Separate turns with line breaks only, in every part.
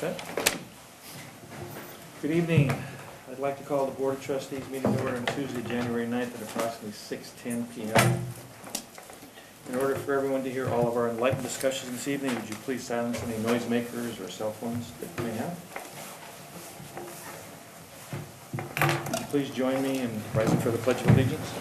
set. Good evening. I'd like to call the Board of Trustees meeting to order on Tuesday, January 9th at approximately 6:10 p.m. In order for everyone to hear all of our enlightened discussions this evening, would you please silence any noisemakers or cell phones that you may have? Would you please join me in rising for the Pledge of Allegiance?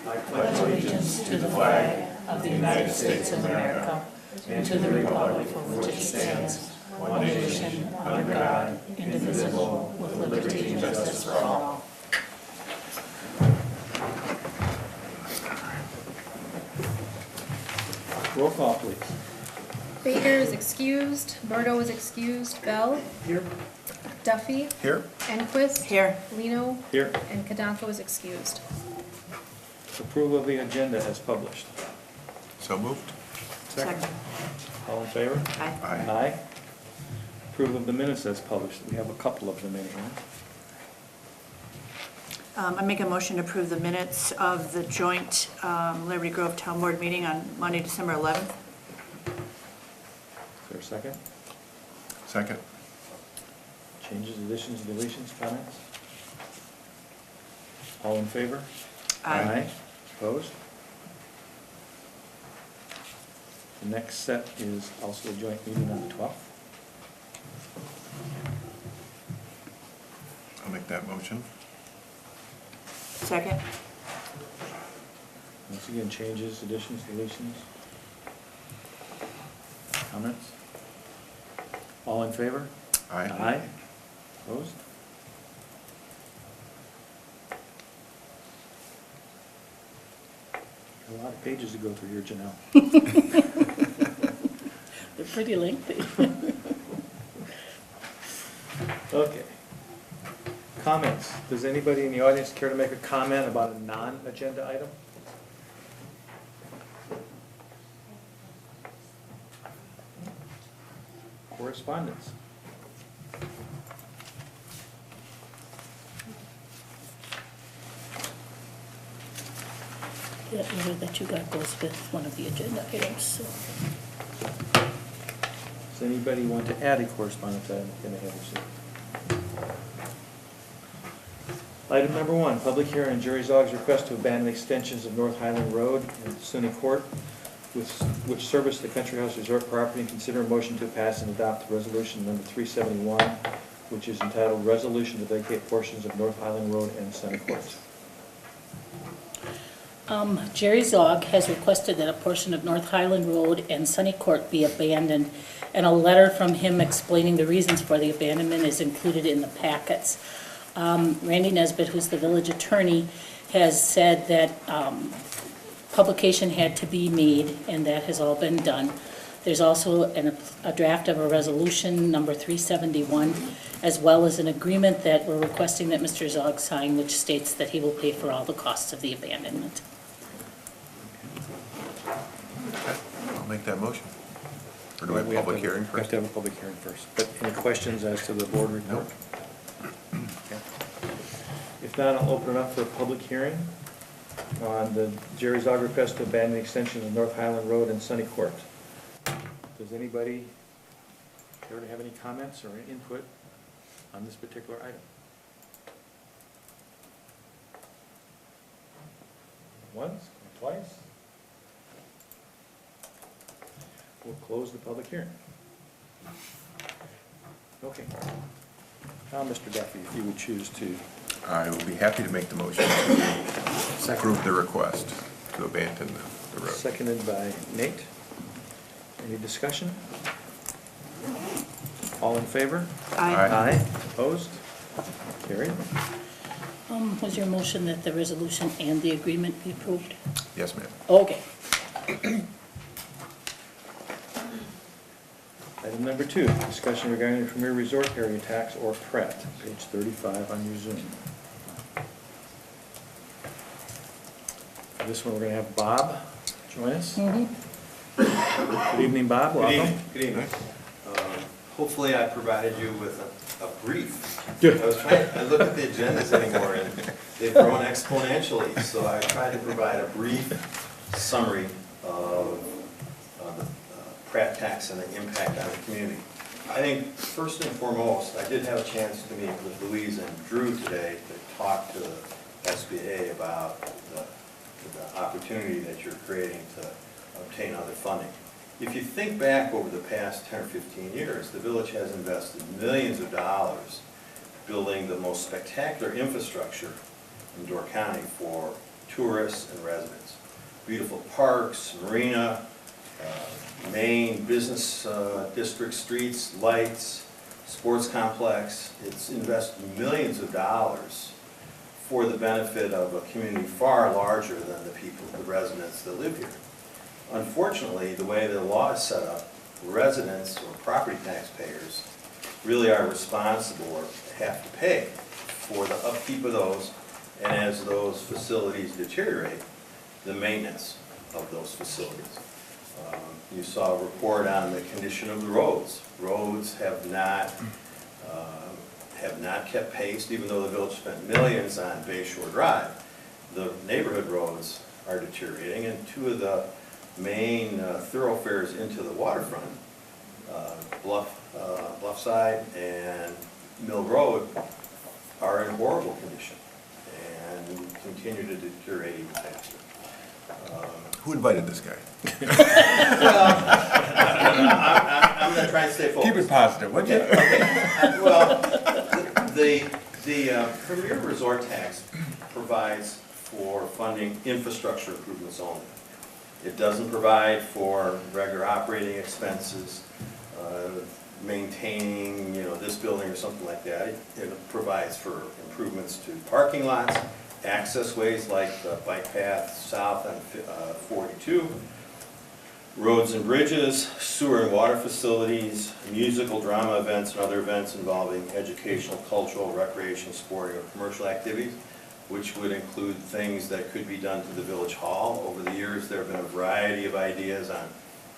I
pledge allegiance to the flag of the United States of America and to the republic for which it stands, one nation, under God, indivisible, with liberty and justice for all.
Roll call, please.
Baker is excused, Murdo is excused, Bell,
Here.
Duffy,
Here.
Enquist,
Here.
Lino,
Here.
and Kadanko is excused.
Approval of the agenda as published.
So moved.
Second.
All in favor?
Aye.
Aye.
Aye. Approval of the minutes as published. We have a couple of them in here.
I make a motion to approve the minutes of the joint Liberty Grove Town Board meeting on Monday, December 11th.
Is there a second?
Second.
Changes, additions, deletions, comments? All in favor?
Aye.
Opposed? The next set is also a joint meeting on the 12th.
I'll make that motion.
Second.
Once again, changes, additions, deletions, comments? All in favor?
Aye.
Aye. Opposed? A lot of pages to go through here, Janelle.
They're pretty lengthy.
Okay. Comments. Does anybody in the audience care to make a comment about a non-agenda item? Correspondence.
That letter that you got goes with one of the agenda items, so.
Does anybody want to add a correspondence item in the header sheet? Item number 1, public hearing on Jerry Zog's request to abandon extensions of North Highland Road and SUNY Court, which service the Country House Resort property, and consider a motion to pass and adopt resolution number 371, which is entitled Resolution to Vacate Portions of North Highland Road and SUNY Court.
Jerry Zog has requested that a portion of North Highland Road and Sunny Court be abandoned, and a letter from him explaining the reasons for the abandonment is included in the packets. Randy Nesbitt, who's the village attorney, has said that publication had to be made, and that has all been done. There's also a draft of a resolution, number 371, as well as an agreement that we're requesting that Mr. Zog sign, which states that he will pay for all the costs of the abandonment.
Okay. I'll make that motion. Or do we have a public hearing
We have
first?
to have a public hearing first. But any questions as to the board report?
Nope.
Okay. If not, I'll open it up for a public hearing on the Jerry Zog request to abandon the extension of North Highland Road and Sunny Court. Does anybody care to have any comments or any input on this particular item? Once, or twice? We'll close the public hearing. Okay. Now, Mr. Duffy, if you would choose to.
I will be happy to make the motion to approve the request to abandon the road.
Seconded by Nate. Any discussion? All in favor?
Aye.
Opposed? Carried.
Was your motion that the resolution and the agreement be approved?
Yes, ma'am.
Okay.
Item number 2, discussion regarding the Premier Resort Area Tax, or PRET, page 35 on your Zoom. For this one, we're going to have Bob join us. Good evening, Bob.
Good
Welcome.
evening. Good evening. Hopefully I provided you with a brief.
Good.
I look at the agendas anymore and they've grown exponentially, so I tried to provide a brief summary of the Pratt tax and the impact on the community. I think first and foremost, I did have a chance to meet with Louise and Drew today to talk to the SBA about the opportunity that you're creating to obtain other funding. If you think back over the past 10 or 15 years, the village has invested millions of dollars building the most spectacular infrastructure in Door County for tourists and residents. Beautiful parks, Marina, main business district streets, lights, sports complex. It's invested millions of dollars for the benefit of a community far larger than the people, the residents that live here. Unfortunately, the way the law is set up, residents or property taxpayers really are responsible or have to pay for the upkeep of those, and as those facilities deteriorate, the maintenance of those facilities. You saw a report on the condition of the roads. Roads have not kept pace, even though the village spent millions on Bay Shore Drive. The neighborhood roads are deteriorating, and two of the main thoroughfares into the waterfront, Bluffside and Mill Road, are in horrible condition and continue to deteriorate even faster.
Who invited this guy?
Well, I'm going to try and stay focused.
Keep it positive, would you?
Okay. Well, the Premier Resort Tax provides for funding infrastructure improvements only. It doesn't provide for regular operating expenses, maintaining, this building or something like that. It provides for improvements to parking lots, access ways like the bike path south on 42, roads and bridges, sewer and water facilities, musical, drama events, and other events involving educational, cultural, recreation, sporting, or commercial activities, which would include things that could be done to the village hall. Over the years, there have been a variety of ideas on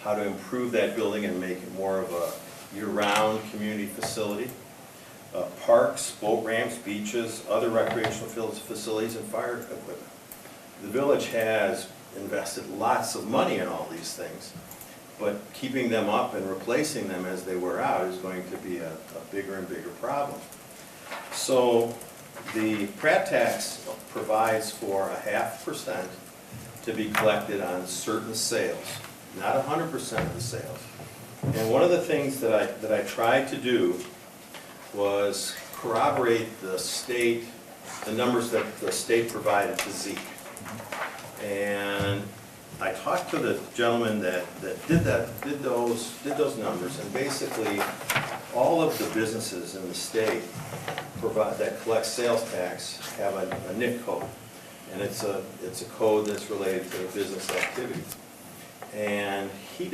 how to improve that building and make it more of a year-round community facility. Parks, boat ramps, beaches, other recreational facilities, and fire equipment. The village has invested lots of money in all these things, but keeping them up and replacing them as they wear out is going to be a bigger and bigger problem. So the Pratt tax provides for 0.5% to be collected on certain sales, not 100% of the sales. And one of the things that I tried to do was corroborate the numbers that the state provided to Zeke. And I talked to the gentleman that did those numbers, and basically all of the businesses in the state that collect sales tax have a NIC code, and it's a code that's related to business activity. And he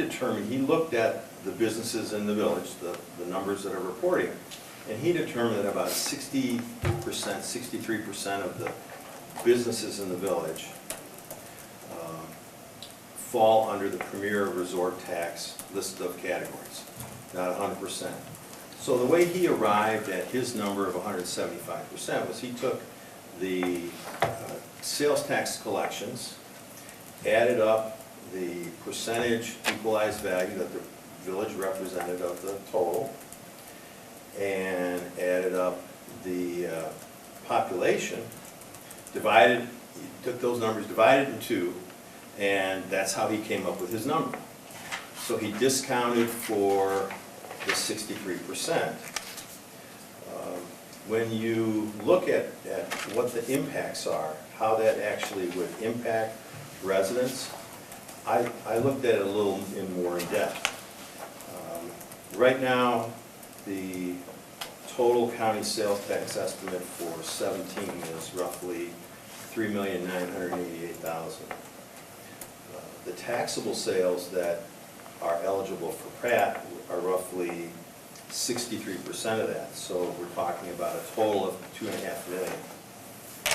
looked at the businesses in the village, the numbers that are reporting, and he determined that about 60%, 63% of the businesses in the village fall under the Premier Resort Tax list of categories, not 100%. So the way he arrived at his number of 175% was he took the sales tax collections, added up the percentage equalized value that the village represented of the total, and added up the population, took those numbers, divided in two, and that's how he came up with his number. So he discounted for the 63%. When you look at what the impacts are, how that actually would impact residents, I looked at it a little more in depth. Right now, the total county sales tax estimate for 17 is roughly $3,988,000. The taxable sales that are eligible for Pratt are roughly 63% of that, so we're talking about a total of $2.5 million.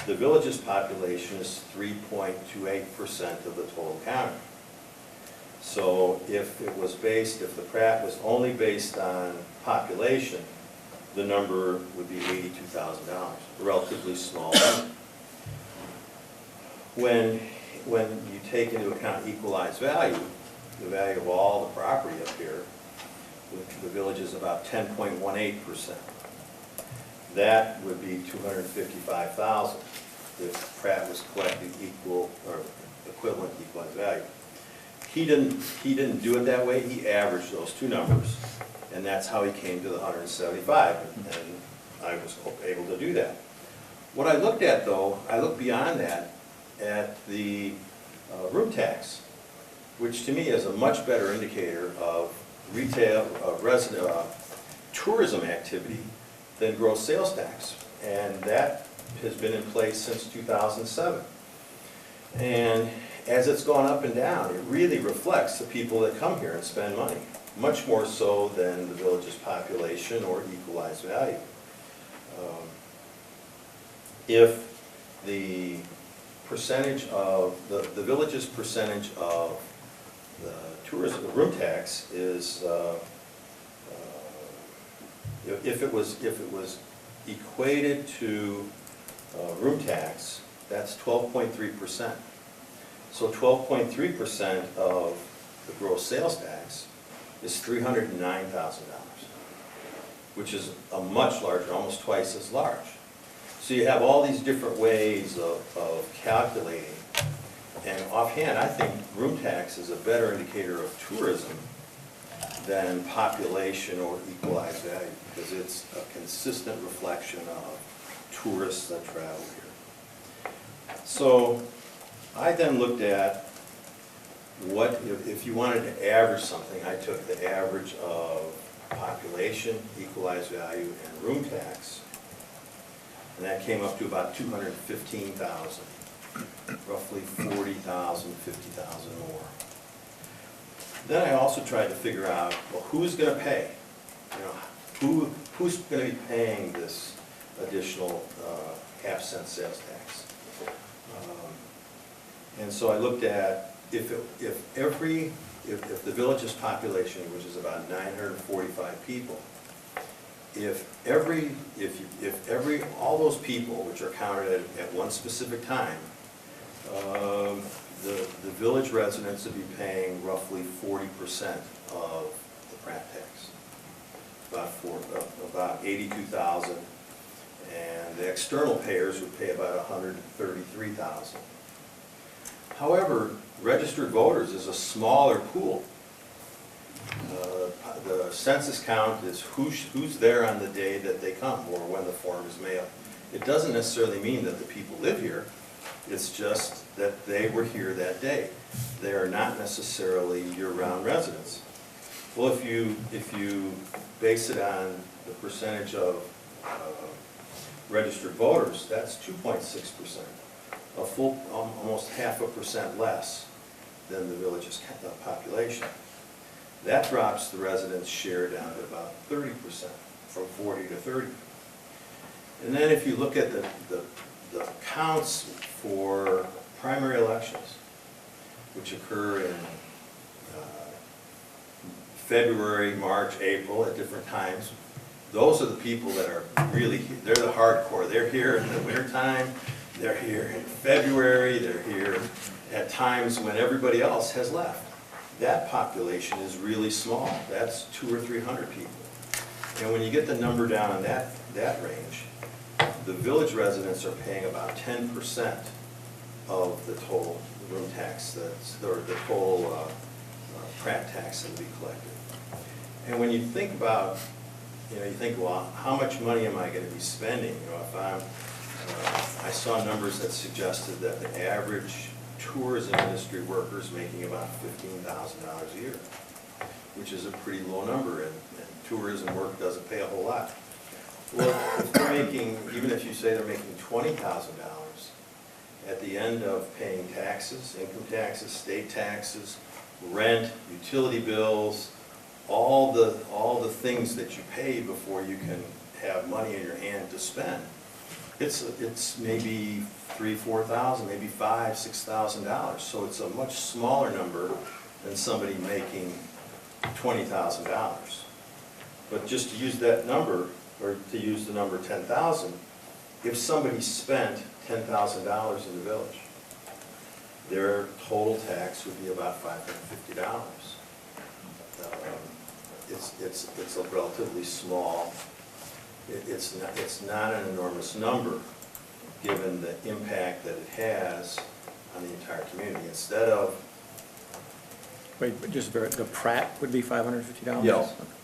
The village's population is 3.28% of the total county. So if the Pratt was only based on population, the number would be $82,000, a relatively small number. When you take into account equalized value, the value of all the property up here, the village is about 10.18%. That would be $255,000 if Pratt was collecting equal or equivalent equalized value. He didn't do it that way. He averaged those two numbers, and that's how he came to the 175, and I was able to do that. What I looked at, though, I looked beyond that at the room tax, which to me is a much better indicator of retail, tourism activity than gross sales tax. And that has been in place since 2007. And as it's gone up and down, it really reflects the people that come here and spend money, much more so than the village's population or equalized value. If the percentage of, the village's percentage of the tourism, the room tax is, if it was equated to room tax, that's 12.3%. So 12.3% of the gross sales tax is $309,000, which is a much larger, almost twice as large. So you have all these different ways of calculating. And offhand, I think room tax is a better indicator of tourism than population or equalized value, because it's a consistent reflection of tourists that travel here. So I then looked at what, if you wanted to average something, I took the average of population, equalized value, and room tax, and that came up to about 215,000, roughly 40,000, 50,000 more. Then I also tried to figure out, well, who's going to pay? You know, who's going to be paying this additional half-cent sales tax? And so I looked at if the village's population, which is about 945 people, all those people which are counted at one specific time, the village residents would be paying roughly 40% of the Pratt tax, about 82,000, and the external payers would pay about 133,000. However, registered voters is a smaller pool. The census count is who's there on the day that they come or when the form is mailed. It doesn't necessarily mean that the people live here. It's just that they were here that day. They are not necessarily year-round residents. Well, if you base it on the percentage of registered voters, that's 2.6%, a full, almost 0.5% less than the village's population. That drops the residents' share down to about 30%, from 40 to 30. And then if you look at the counts for primary elections, which occur in February, March, April, at different times, those are the people that are really, they're the hardcore. They're here in the wintertime, they're here in February, they're here at times when everybody else has left. That population is really small. That's 200 or 300 people. And when you get the number down in that range, the village residents are paying about 10% of the total room tax, or the total Pratt tax that will be collected. And when you think about, you think, well, how much money am I going to be spending? If I saw numbers that suggested that the average tourism industry worker is making about $15,000 a year, which is a pretty low number, and tourism work doesn't pay a whole lot. Well, if they're making, even if you say they're making $20,000, at the end of paying taxes, income taxes, state taxes, rent, utility bills, all the things that you pay before you can have money in your hand to spend, it's maybe $3,000, $4,000, maybe $5,000, $6,000. So it's a much smaller number than somebody making $20,000. But just to use that number, or to use the number 10,000, if somebody spent $10,000 in the village, their total tax would be about $550. It's a relatively small, it's not an enormous number, given the impact that it has on the entire community. Instead of,
Wait, but just the Pratt would be $550?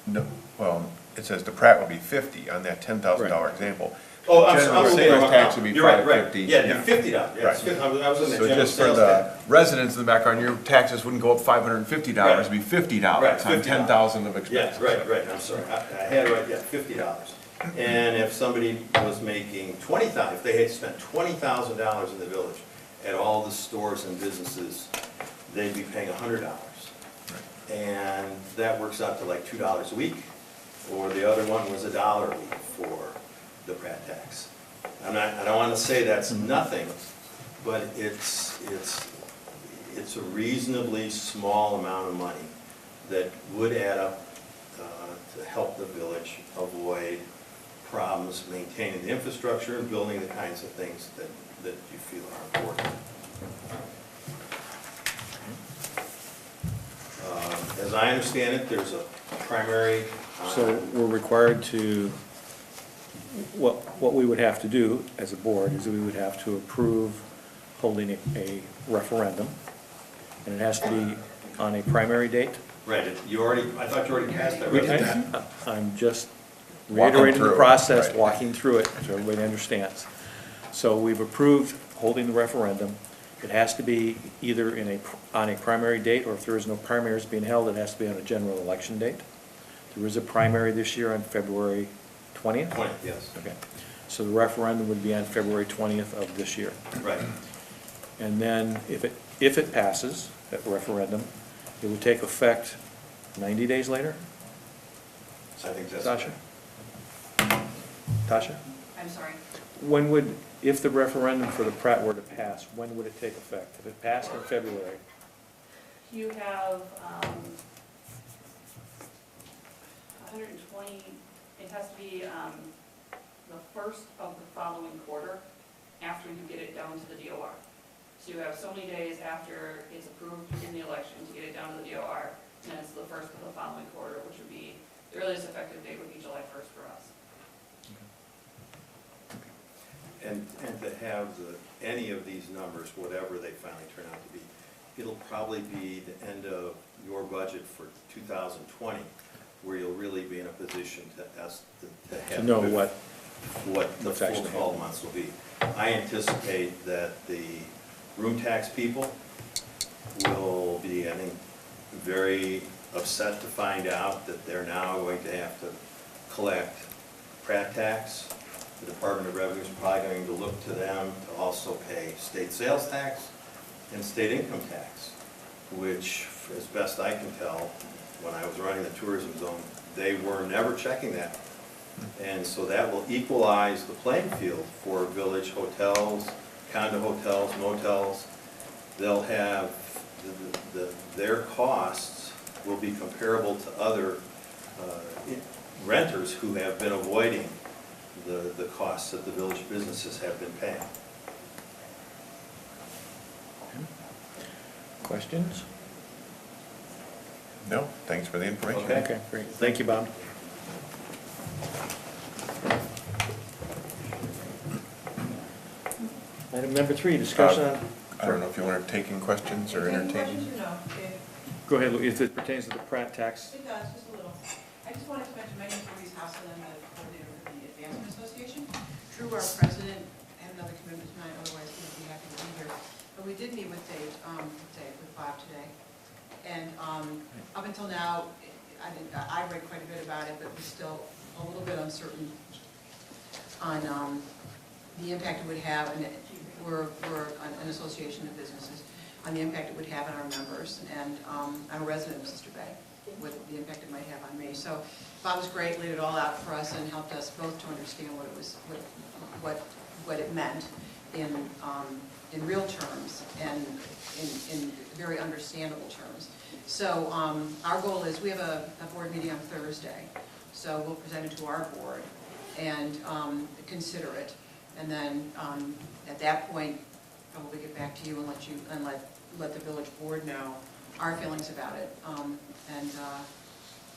No, well, it says the Pratt would be 50 on that $10,000
Right.
example.
oh, I'm
General
sorry,
sales tax would be
you're right, right.
$550.
Yeah, it'd be $50, yeah,
Right.
I was in the
So
general
just for
sales
the
tax.
residents in the background, your taxes wouldn't go up $550, it'd be $50
Right,
on
$50.
10,000 of
Yeah,
expenses.
right, I'm sorry, I had it right, yeah, $50. And if somebody was making $20,000, if they had spent $20,000 in the village at all the stores and businesses, they'd be paying $100. And that works out to like $2 a week, or the other one was $1 a week for the Pratt tax. I don't want to say that's nothing, but it's a reasonably small amount of money that would add up to help the village avoid problems maintaining the infrastructure and building the kinds of things that you feel are important. As I understand it, there's a primary.
So we're required to, what we would have to do as a board is we would have to approve holding a referendum, and it has to be on a primary date.
Right, I thought you already passed that, right?
I'm just
Walking
reiterating the
through it,
process,
right.
walking through it, so everybody understands. So we've approved holding the referendum. It has to be either on a primary date, or if there is no primaries being held, it has to be on a general election date. There is a primary this year on February 20th?
20th, yes.
Okay. So the referendum would be on February 20th of this year.
Right.
And then if it passes, that referendum, it would take effect 90 days later?
I think that's.
Tasha? Tasha?
I'm sorry.
When would, if the referendum for the Pratt were to pass, when would it take effect? If it passed in February,
You have 120, it has to be the first of the following quarter after you get it down to the DOR. So you have so many days after it's approved in the election to get it down to the DOR, and then it's the first of the following quarter, which would be, the earliest effective date would be July 1st for us.
And to have any of these numbers, whatever they finally turn out to be, it'll probably be the end of your budget for 2020, where you'll really be in a position to have.
to know what
the
what's
full
actually
12 months will be. I anticipate that the room tax people will be getting very upset to find out that they're now going to have to collect Pratt tax. The Department of Revenue is probably going to look to them to also pay state sales tax and state income tax, which, as best I can tell, when I was running the tourism zone, they were never checking that. And so that will equalize the playing field for village hotels, condo hotels, motels. They'll have, their costs will be comparable to other renters who have been avoiding the costs that the village businesses have been paying.
questions?
No, thanks for the information.
Okay.
Okay, great. Thank you, Bob. Item number 3, discussion on.
I don't know if you want to take in questions or entertain.
Questions or no?
Go ahead, Lou, if it pertains to the Pratt tax.
It does, just a little. I just wanted to mention my name is Louise House, and I'm the coordinator for the Advancement Association. Drew, our president, had another commitment tonight, otherwise he would be happy to be here. But we did meet with Dave, with Bob today. And up until now, I read quite a bit about it, but we're still a little bit uncertain on the impact it would have, and we're an association of businesses, on the impact it would have on our members, and I'm a resident of Sister Bay, what the impact it might have on me. So Bob was great, laid it all out for us, and helped us both to understand what it was, what it meant in real terms and in very understandable terms. So our goal is, we have a board meeting on Thursday, so we'll present it to our board and consider it. And then at that point, probably get back to you and let the village board know our feelings about it, and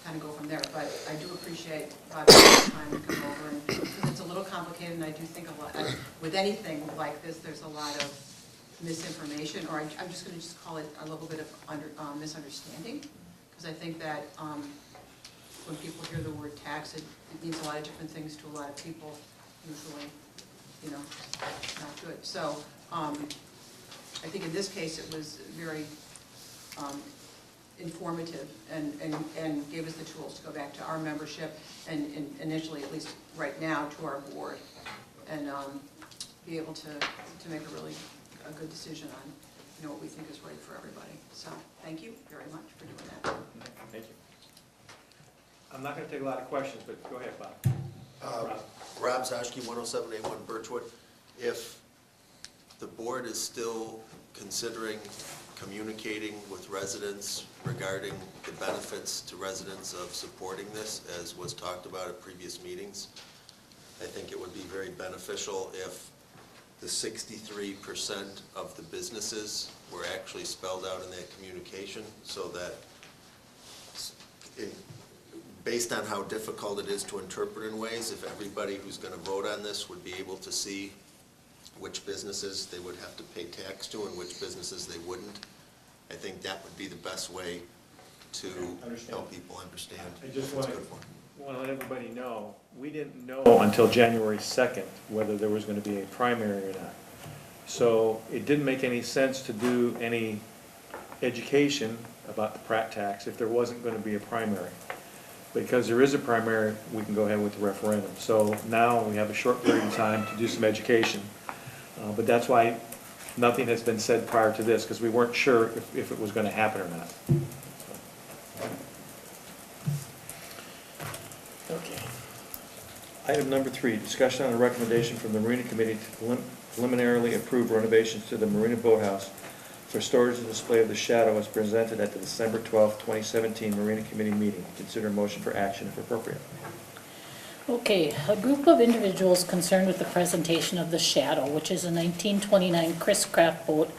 kind of go from there. But I do appreciate Bob's time to come over, and because it's a little complicated, and I do think a lot, with anything like this, there's a lot of misinformation, or I'm just going to call it a little bit of misunderstanding, because I think that when people hear the word tax, it means a lot of different things to a lot of people, usually, not good. So I think in this case, it was very informative and gave us the tools to go back to our membership and initially, at least right now, to our board, and be able to make a good decision on what we think is right for everybody. So thank you very much for doing that.
Thank you. I'm not going to take a lot of questions, but go ahead, Bob.
Rob Zoschke, 10781 Birchwood. If the board is still considering communicating with residents regarding the benefits to residents of supporting this, as was talked about at previous meetings, I think it would be very beneficial if the 63% of the businesses were actually spelled out in that communication, so that based on how difficult it is to interpret in ways, if everybody who's going to vote on this would be able to see which businesses they would have to pay tax to and which businesses they wouldn't, I think that would be the best way to help people understand.
I just
what's
want
good for them.
to let everybody know, we didn't know until January 2nd whether there was going to be a primary or not. So it didn't make any sense to do any education about the Pratt tax if there wasn't going to be a primary. Because there is a primary, we can go ahead with the referendum. So now we have a short period of time to do some education. But that's why nothing has been said prior to this, because we weren't sure if it was going to happen or not. Okay. Item number 3, discussion on a recommendation from the Marina Committee to preliminarily approve renovations to the Marina Boathouse for storage and display of the shadow as presented at the December 12, 2017 Marina Committee meeting. Consider a motion for action if appropriate.
Okay, a group of individuals concerned with the presentation of the Shadow, which is a 1929 Chris Craft boat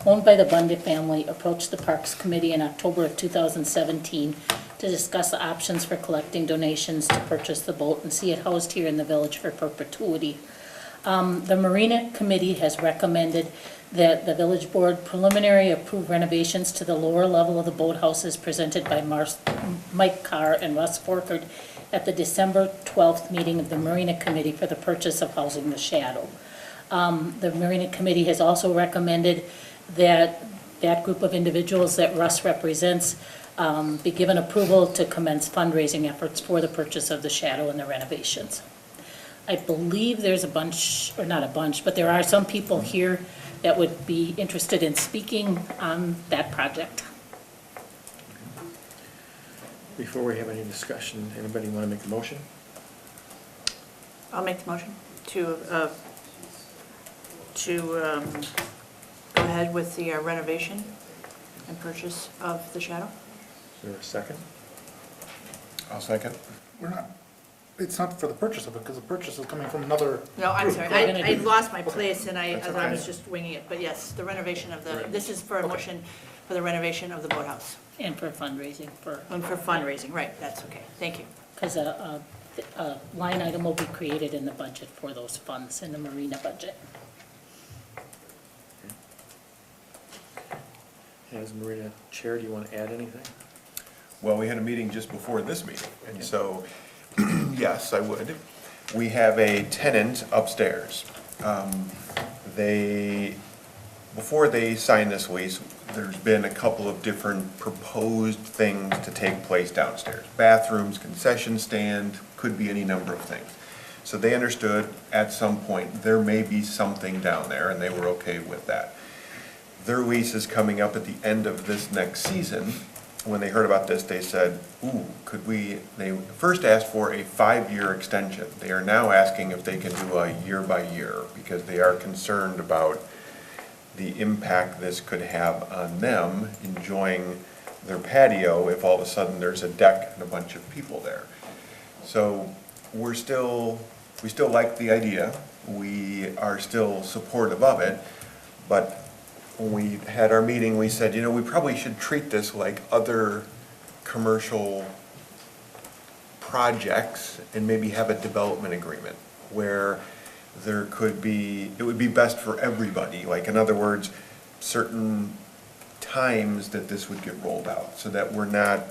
owned by the Bundy family, approached the Parks Committee in October of 2017 to discuss the options for collecting donations to purchase the boat and see it housed here in the village for perpetuity. The Marina Committee has recommended that the village board preliminary approve renovations to the lower level of the boathouses presented by Mike Carr and Russ Forkard at the December 12th meeting of the Marina Committee for the purchase of housing the Shadow. The Marina Committee has also recommended that that group of individuals that Russ represents be given approval to commence fundraising efforts for the purchase of the Shadow and the renovations. I believe there's a bunch, or not a bunch, but there are some people here that would be interested in speaking on that project.
Before we have any discussion, anybody want to make a motion?
I'll make the motion to go ahead with the renovation and purchase of the Shadow.
Is there a second?
I'll second.
It's not for the purchase of it, because the purchase is coming from another.
No, I'm sorry,
We're gonna
I
do-
lost my place and I
That's
was
okay.
just winging it, but yes, the renovation of the,
Right.
this is for a motion for the renovation of the boathouse.
And for fundraising
And for fundraising, right, that's okay, thank you.
because a line item will be created in the budget for those funds in the Marina budget.
As Marina Chair, do you want to add anything?
Well, we had a meeting just before this meeting, and so, yes, I would. We have a tenant upstairs. Before they signed this lease, there's been a couple of different proposed things to take place downstairs. Bathrooms, concession stand, could be any number of things. So they understood at some point there may be something down there, and they were okay with that. Their lease is coming up at the end of this next season. When they heard about this, they said, ooh, they first asked for a 5-year extension. They are now asking if they can do a year by year, because they are concerned about the impact this could have on them enjoying their patio if all of a sudden there's a deck and a bunch of people there. So we still like the idea. We are still supportive of it. But when we had our meeting, we said, we probably should treat this like other commercial projects and maybe have a development agreement where there could be, it would be best for everybody. Like, in other words, certain times that this would get rolled out so that we're not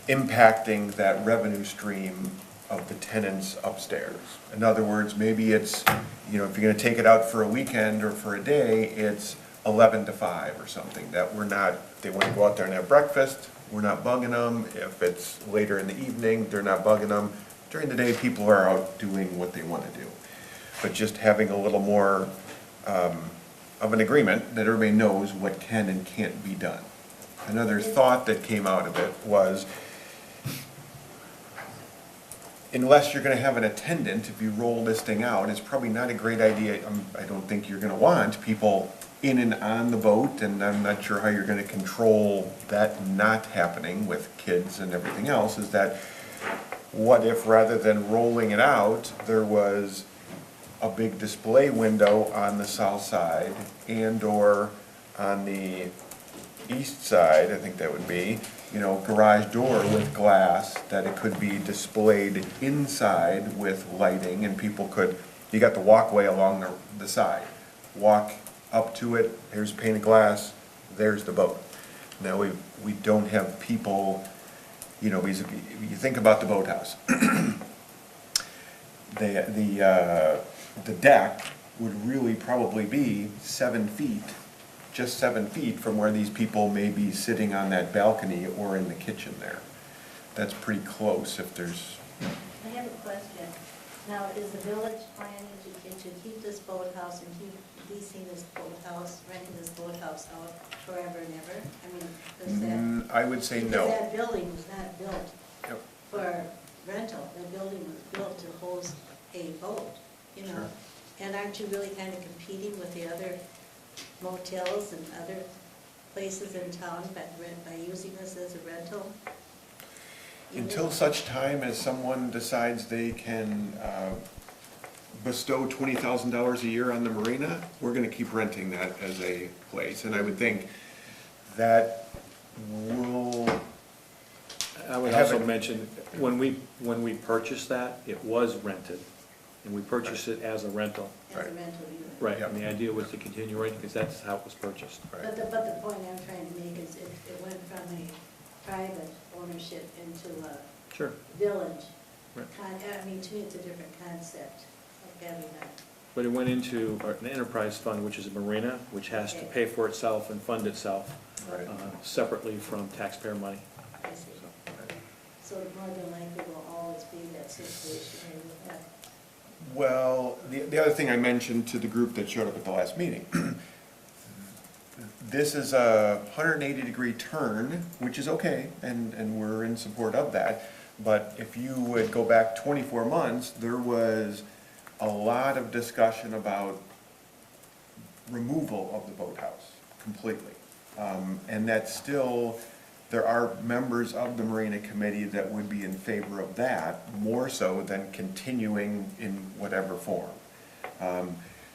impacting that revenue stream of the tenants upstairs. In other words, maybe it's, if you're gonna take it out for a weekend or for a day, it's 11 to 5 or something, that we're not, they want to go out there and have breakfast, we're not bugging them. If it's later in the evening, they're not bugging them. During the day, people are out doing what they want to do. But just having a little more of an agreement that everybody knows what can and can't be done. Another thought that came out of it was, unless you're going to have an attendant, if you roll this thing out, it's probably not a great idea. I don't think you're going to want people in and on the boat, and I'm not sure how you're going to control that not happening with kids and everything else, is that what if rather than rolling it out, there was a big display window on the south side and/or on the east side, I think that would be, garage door with glass, that it could be displayed inside with lighting, and people could, you got the walkway along the side, walk up to it, here's painted glass, there's the boat. Now we don't have people, you think about the boathouse. The deck would really probably be 7 feet, just 7 feet from where these people may be sitting on that balcony or in the kitchen there. That's pretty close if there's...
I have a question. Now, is the village planning to keep this boathouse and keep leasing this boathouse, renting this boathouse out forever and ever? I mean, does that...
I would say no.
Because that building was not built
Yep.
for rental. The building was built to host a boat,
Sure.
And aren't you really kind of competing with the other motels and other places in town by using this as a rental?
Until such time as someone decides they can bestow $20,000 a year on the Marina, we're going to keep renting that as a place. And I would think that will...
I would also mention, when we purchased that, it was rented, and we purchased it as a rental.
As a rental unit?
Right, and the idea was to continue renting, because that's how it was purchased.
But the point I'm trying to make is it went from a private ownership into a
Sure.
village.
Right.
I mean, to me, it's a different concept of having that.
But it went into an enterprise fund, which is a marina, which has to pay for itself and fund itself
Right.
separately from taxpayer money.
I see. So more than likely will always be that situation where you have.
Well, the other thing I mentioned to the group that showed up at the last meeting, this is a 180-degree turn, which is okay, and we're in support of that. But if you would go back 24 months, there was a lot of discussion about removal of the boathouse completely. And that's still, there are members of the Marina Committee that would be in favor of that, more so than continuing in whatever form.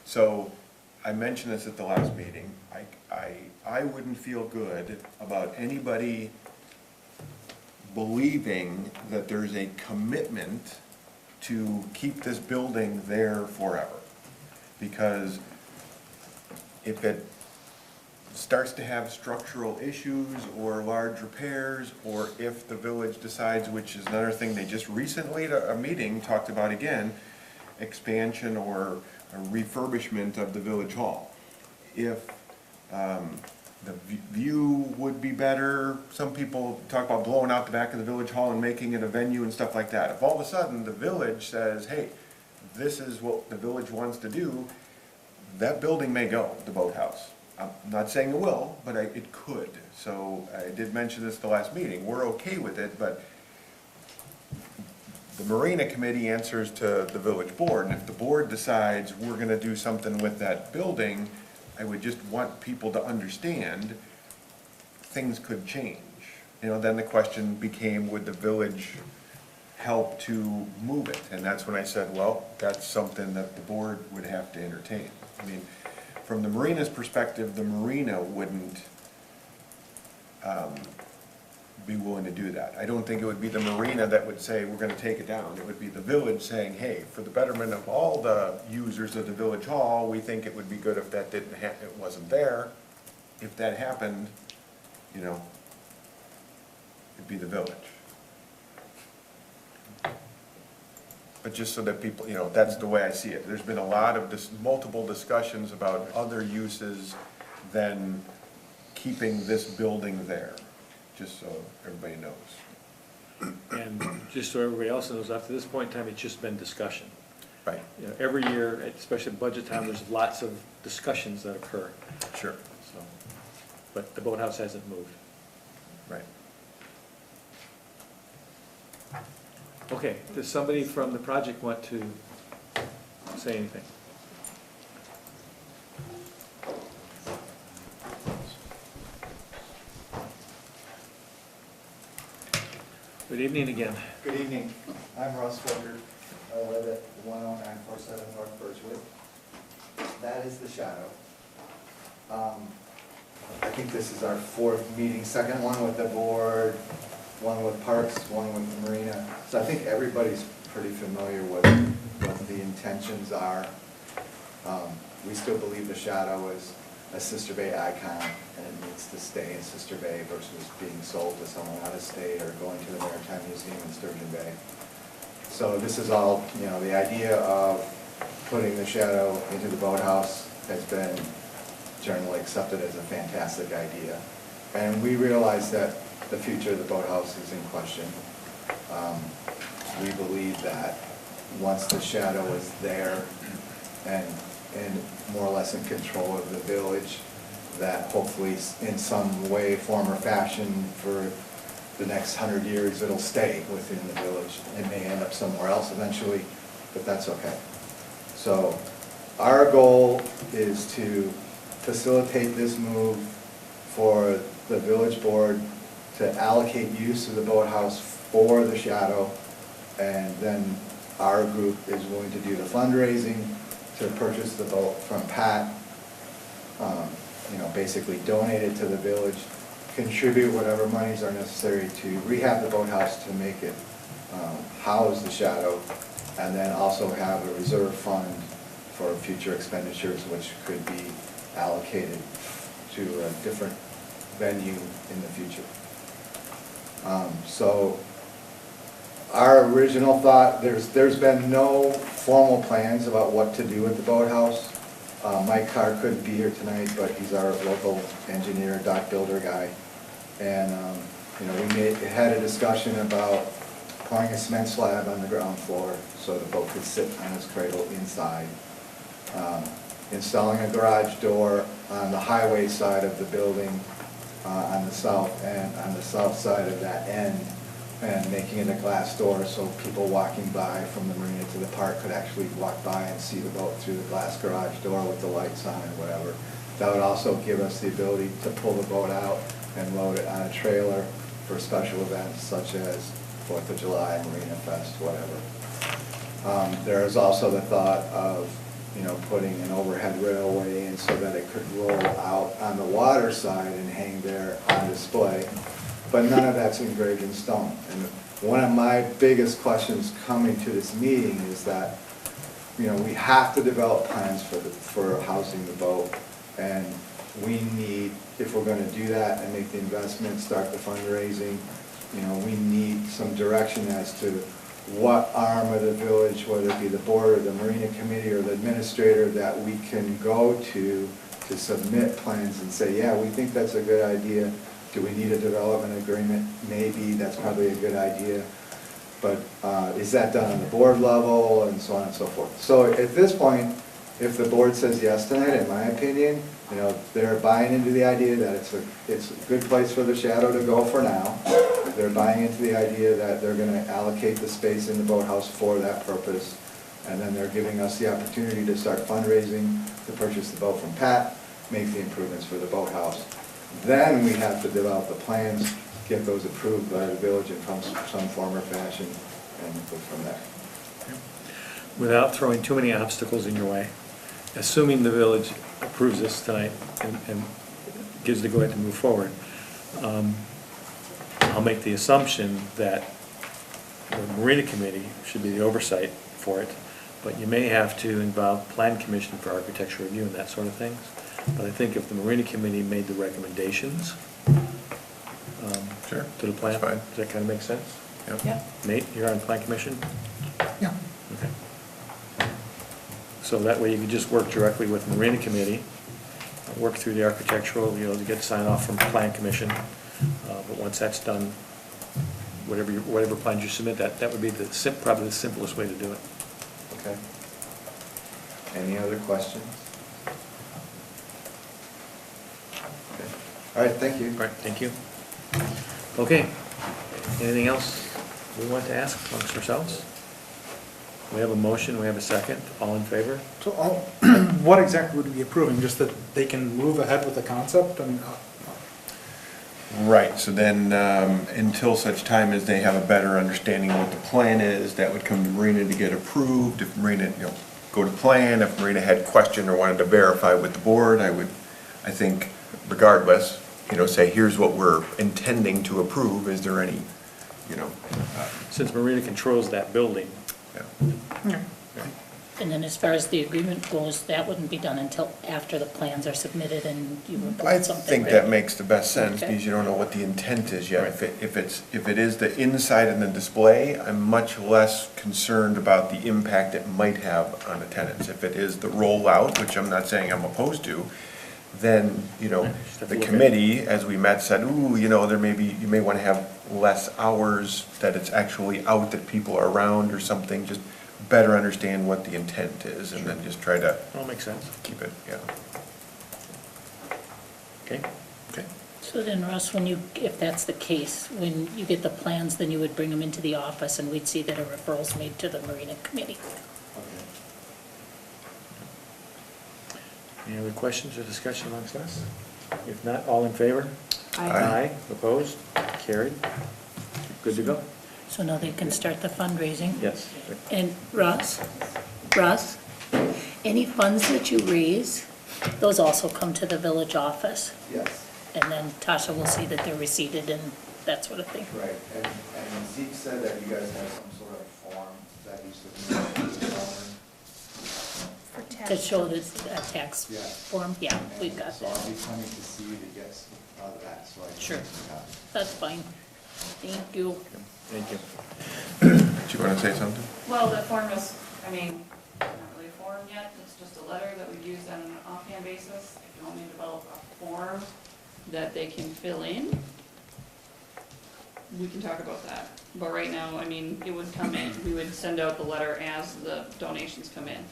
So I mentioned this at the last meeting. I wouldn't feel good about anybody believing that there's a commitment to keep this building there forever. Because if it starts to have structural issues or large repairs, or if the village decides, which is another thing they just recently at a meeting talked about again, expansion or a refurbishment of the village hall. If the view would be better, some people talk about blowing out the back of the village hall and making it a venue and stuff like that. If all of a sudden the village says, hey, this is what the village wants to do, that building may go, the boathouse. I'm not saying it will, but it could. So I did mention this at the last meeting. We're okay with it, but the Marina Committee answers to the village board, and if the board decides we're going to do something with that building, I would just want people to understand things could change. Then the question became, would the village help to move it? And that's when I said, well, that's something that the board would have to entertain. I mean, from the marina's perspective, the marina wouldn't be willing to do that. I don't think it would be the marina that would say, we're gonna take it down. It would be the village saying, hey, for the betterment of all the users of the village hall, we think it would be good if that didn't it wasn't there. If that happened, you know, it'd be the village. But just so that people, you know, that's the way I see it. There's been a lot of multiple discussions about other uses than keeping this building there, just so everybody knows.
And just so everybody else knows, up to this point in time, it's just been discussion.
Right.
You know, every year, especially at budget time, there's lots of discussions that occur,
Sure.
so. But the boathouse hasn't moved.
Right.
Okay, does somebody from the project want to say anything? Good evening again.
Good evening. I'm Russ Footer. I live at 10947 North Birchwood. That is the shadow. I think this is our fourth meeting, second one with the board, one with Parks, one with the Marina. So I think everybody's pretty familiar with what the intentions are. We still believe the shadow is a Sister Bay icon and it needs to stay in Sister Bay versus being sold to someone out of state or going to the Maritime Museum in Sturgeon Bay. So this is all, you know, the idea of putting the shadow into the boathouse has been generally accepted as a fantastic idea. And we realize that the future of the boathouse is in question. We believe that once the shadow is there and more or less in control of the village, that hopefully in some way, form, or fashion for the next 100 years, it'll stay within the village. It may end up somewhere else eventually, but that's okay. So our goal is to facilitate this move for the village board to allocate use of the boathouse for the shadow, and then our group is willing to do the fundraising to purchase the boat from Pat, you know, basically donate it to the village, contribute whatever monies are necessary to rehab the boathouse to make it house the shadow, and then also have a reserve fund for future expenditures, which could be allocated to a different venue in the future. So our original thought, there's been no formal plans about what to do with the boathouse. Mike Carr couldn't be here tonight, but he's our local engineer, dock builder guy. And you know, we had a discussion about pouring a cement slab on the ground floor so the boat could sit on its cradle inside. Installing a garage door on the highway side of the building on the south end, on the south side of that end, and making it a glass door so people walking by from the marina to the park could actually walk by and see the boat through the glass garage door with the lights on and whatever. That would also give us the ability to pull the boat out and load it on a trailer for special events such as 4th of July, Marina Fest, whatever. There is also the thought of, you know, putting an overhead railway in so that it could roll out on the water side and hang there on display. But none of that's engraved in stone. And one of my biggest questions coming to this meeting is that, you know, we have to develop plans for housing the boat. And we need, if we're going to do that and make the investment, start the fundraising, you know, we need some direction as to what arm of the village, whether it be the board or the marina committee or the administrator, that we can go to submit plans and say, yeah, we think that's a good idea. Do we need a development agreement? Maybe, that's probably a good idea. But is that done on the board level, and so on and so forth. So at this point, if the board says yes tonight, in my opinion, you know, they're buying into the idea that it's a good place for the shadow to go for now. They're buying into the idea that they're going to allocate the space in the boathouse for that purpose. And then they're giving us the opportunity to start fundraising to purchase the boat from Pat, make the improvements for the boathouse. Then we have to develop the plans, get those approved by the village in some form or fashion, and go from there.
Without throwing too many obstacles in your way, assuming the village approves this tonight and gives the go-ahead to move forward, I'll make the assumption that the Marina Committee should be the oversight for it, but you may have to involve Plan Commission for architecture review and that sort of things. But I think if the Marina Committee made the recommendations
Sure,
to the plan,
that's fine.
does that kind of make sense?
Yep.
Yeah.
Nate, you're on Plan Commission?
Yeah.
Okay. So that way you can just work directly with the Marina Committee, work through the architectural, to get sign off from Plan Commission. But once that's done, whatever plans you submit, that would be probably the simplest way to do it.
Okay. Any other questions? Okay. All right, thank you.
All right, thank you. Okay, anything else we want to ask amongst ourselves? We have a motion, we have a second, all in favor?
So what exactly would we be approving? Just that they can move ahead with the concept? I mean,
Right, so then, until such time as they have a better understanding of what the plan is, that would come to Marina to get approved. If Marina, go to plan, if Marina had question or wanted to verify with the board, I think regardless, say, here's what we're intending to approve, is there any,
Since Marina controls that building.
yeah.
And then as far as the agreement goes, that wouldn't be done until after the plans are submitted and you
I
report something.
think
right?
that makes the best sense,
Okay.
because you don't know what the intent is yet.
Right.
If it is the inside and the display, I'm much less concerned about the impact it might have on the tenants. If it is the rollout, which I'm not saying I'm opposed to, then,
Right, just have to
the
look at it.
committee, as we met, said, ooh, you may want to have less hours that it's actually out, that people are around or something, just better understand what the intent is, and then just try to
All makes sense.
keep it, yeah.
Okay?
Okay.
So then, Russ, if that's the case, when you get the plans, then you would bring them into the office and we'd see that a referral's made to the Marina Committee.
Any other questions or discussion amongst us? If not, all in favor?
Aye.
Opposed? Carried? Good to go?
So now they can start the fundraising.
Yes.
And Russ, any funds that you raise, those also come to the village office?
Yes.
And then Tasha will see that they're receipted and that sort of thing.
Right, and Zeke said that you guys have some sort of form that he's looking at.
For tax
To show the
purposes.
tax
Yeah.
form, yeah, we've got
So I'll
that.
be coming to see you to get some of that, so I can.
Sure.
Yeah.
That's fine. Thank you.
Thank you.
Do you want to say something?
Well, the form is, not really a form yet, it's just a letter that we use on an offhand basis. If you want me to develop a form that they can fill in, we can talk about that. But right now, it would come in, we would send out the letter as the donations come in.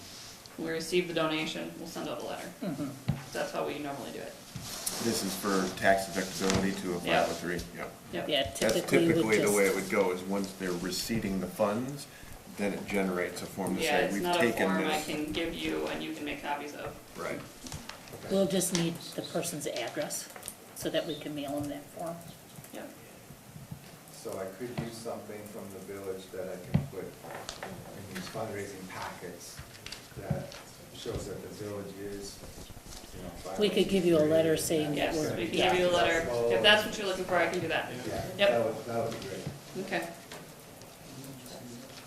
When we receive the donation, we'll send out a letter.
Mhm.
That's how we normally do it.
This is for tax deductibility to a
Yeah.
503, yep.
Yep.
Yeah,
That's
typically we would
typically the way
just,
it would go, is once they're receiving the funds, then it generates a form to
Yeah,
say,
it's
we've
not a
taken
form I
this.
can give you and you can make copies of.
Right.
we'll just need the person's address so that we can mail them that form.
Yep.
So I could use something from the village that I can put in these fundraising packets that shows that the village is,
We could give you a letter saying that
Yes,
we're,
we can
yeah.
give you a letter. If that's what you're looking for, I can do that.
Yeah,
Yep.
that would be great.
Okay.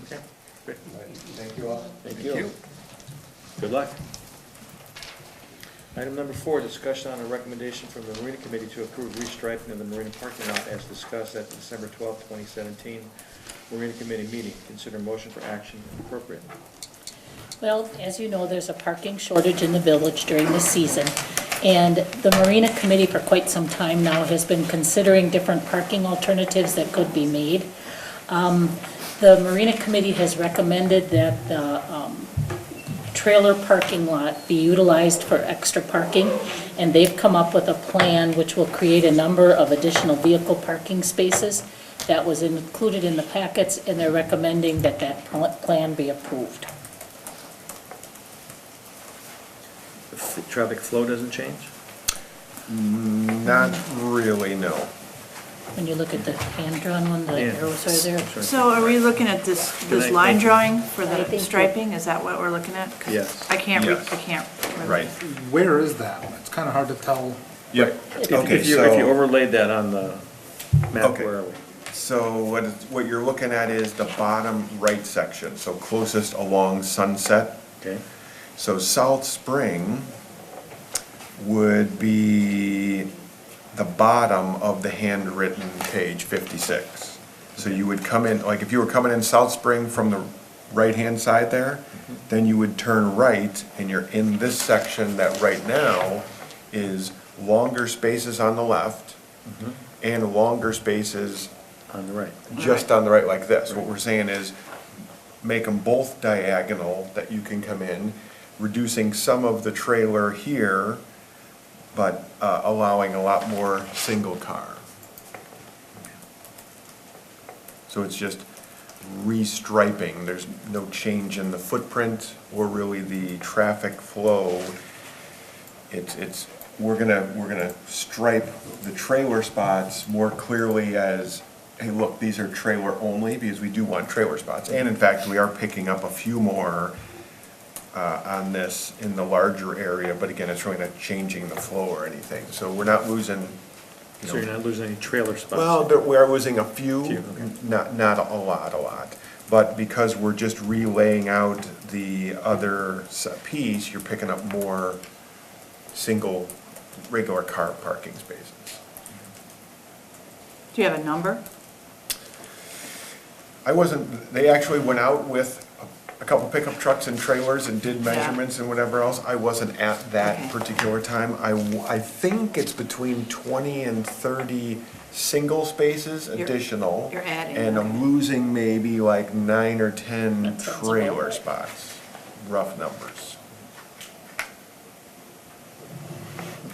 Okay, great.
All right, thank you all.
Thank you. Good luck. Item number 4, discussion on a recommendation from the Marina Committee to approve restriping of the Marina parking lot as discussed at the December 12, 2017 Marina Committee meeting. Consider motion for action appropriate.
Well, as you know, there's a parking shortage in the village during the season. And the Marina Committee for quite some time now has been considering different parking alternatives that could be made. The Marina Committee has recommended that the trailer parking lot be utilized for extra parking. And they've come up with a plan which will create a number of additional vehicle parking spaces. That was included in the packets, and they're recommending that that plan be approved.
The traffic flow doesn't change?
Not really, no.
When you look at the hand-drawn one, the
Yeah.
arrows are there.
Sure.
So are we looking at this
Good night,
line
thank you.
drawing for
I
the
think
striping? Is that what we're looking at? 'Cause
Yes.
I can't
Yes. Right.
Where is that? It's kind of hard to tell.
Yep.
If
Okay,
if you
so,
overlaid that on the map,
Okay.
where are we?
so what you're looking at is the bottom right section, so closest along Sunset.
Okay,
So South Spring would be the bottom of the handwritten page 56. So you would come in, like if you were coming in South Spring from the right-hand side there, then you would turn right, and you're in this section that right now is longer spaces on the left and longer spaces
on the right.
just on the right like this. What we're saying is make them both diagonal that you can come in, reducing some of the trailer here, but allowing a lot more single car. So it's just restriping. There's no change in the footprint or really the traffic flow. We're gonna stripe the trailer spots more clearly as, hey, look, these are trailer only, because we do want trailer spots. And in fact, we are picking up a few more on this in the larger area, but again, it's really not changing the flow or anything. So we're not losing,
So you're not losing any trailer spots?
well, we are losing a few,
Few, okay.
not a lot. But because we're just relaying out the other piece, you're picking up more single, regular car parking spaces.
Do you have a number?
They actually went out with a couple pickup trucks and trailers and did measurements and whatever else. I wasn't at that
Okay.
particular time. I think it's between 20 and 30 single spaces additional.
you're adding,
And I'm
okay.
losing maybe like 9 or 10
That sounds
trailer
about right.
spots, rough numbers.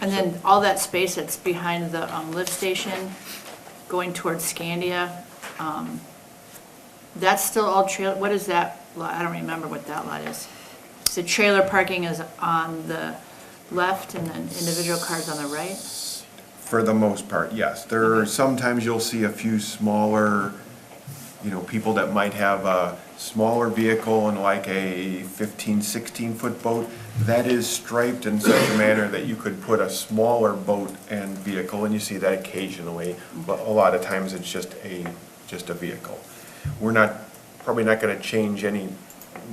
And then all that space that's behind the lift station, going towards Scandia, that's still all trailer, what is that lot? I don't remember what that lot is. So trailer parking is on the left and then individual cars on the right?
For the most part, yes. There are, sometimes you'll see a few smaller, people that might have a smaller vehicle and like a 15, 16-foot boat. That is striped in such a manner that you could put a smaller boat and vehicle, and you see that occasionally, but a lot of times it's just a vehicle. We're probably not gonna change any,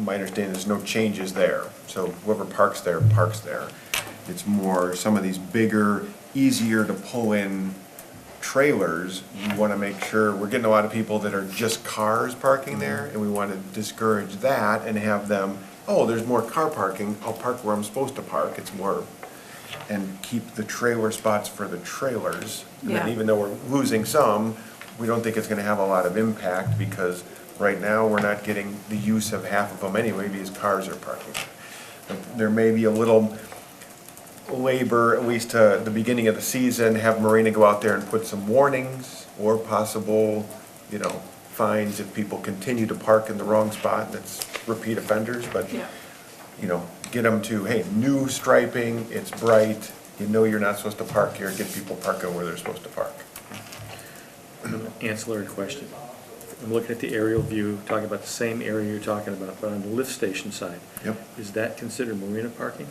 my understanding, there's no changes there. So whoever parks there, parks there. It's more, some of these bigger, easier to pull in trailers, we wanna make sure, we're getting a lot of people that are just cars parking there, and we wanna discourage that and have them, oh, there's more car parking, I'll park where I'm supposed to park, it's more, and keep the trailer spots for the trailers. And then
Yeah.
even though we're losing some, we don't think it's gonna have a lot of impact, because right now, we're not getting the use of half of them anyway, because cars are parking. There may be a little labor, at least to the beginning of the season, have Marina go out there and put some warnings, or possible, fines if people continue to park in the wrong spot, that's repeat offenders, but,
Yeah.
get them to, hey, new striping, it's bright, you're not supposed to park here, get people parking where they're supposed to park.
Ancillary question. I'm looking at the aerial view, talking about the same area you're talking about, but on the lift station side.
Yep.
Is that considered marina parking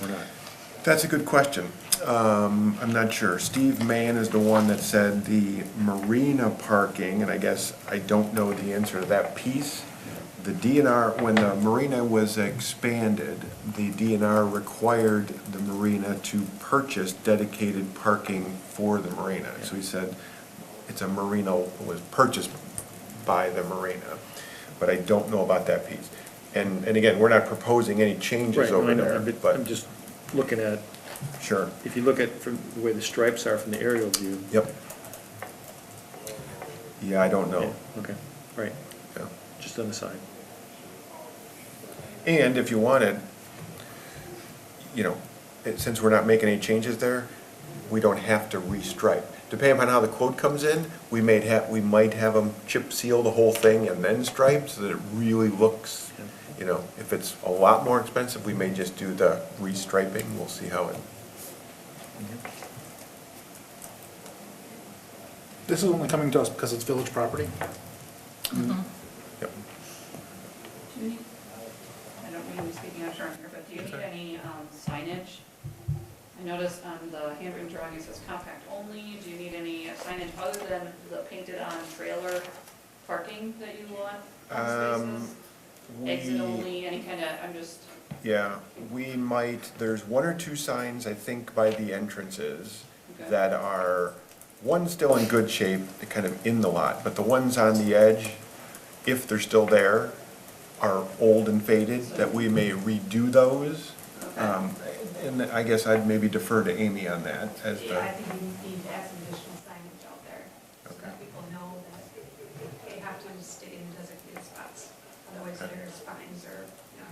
or not?
That's a good question. I'm not sure. Steve Mann is the one that said the marina parking, and I guess I don't know the answer to that piece. The DNR, when the marina was expanded, the DNR required the marina to purchase dedicated parking for the marina. So he said it's a marina, was purchased by the marina, but I don't know about that piece. And again, we're not proposing any changes
Right,
over
I know,
there,
I'm
but
just looking at,
sure.
if you look at from the way the stripes are from the aerial view.
Yep. Yeah, I don't know.
Yeah, okay, right,
Yeah.
just on the side.
And if you wanted, since we're not making any changes there, we don't have to restripe. Depending on how the quote comes in, we might have them chip seal the whole thing and then stripe so that it really looks, if it's a lot more expensive, we may just do the restriping. We'll see how it.
This is only coming to us because it's village property.
Yep.
Do you need, I don't mean to be speaking out of turn here, but do you need any noticed on the handwritten drawing, it says compact only. Do you need any signage other than the painted on trailer parking that you want on spaces? Exit only, any kind of, I'm just,
Yeah, we might, there's one or two signs, I think, by the entrances
Okay.
that are, one's still in good shape, they're kind of in the lot, but the ones on the edge, if they're still there, are old and faded, that we may redo those.
okay.
And I guess I'd maybe defer to Amy on that as
Yeah, I
the,
think we need to add some additional signage out there, so
Okay.
that people know that they have to stay in designated spots. Otherwise,
Okay.
there's fines or, you know,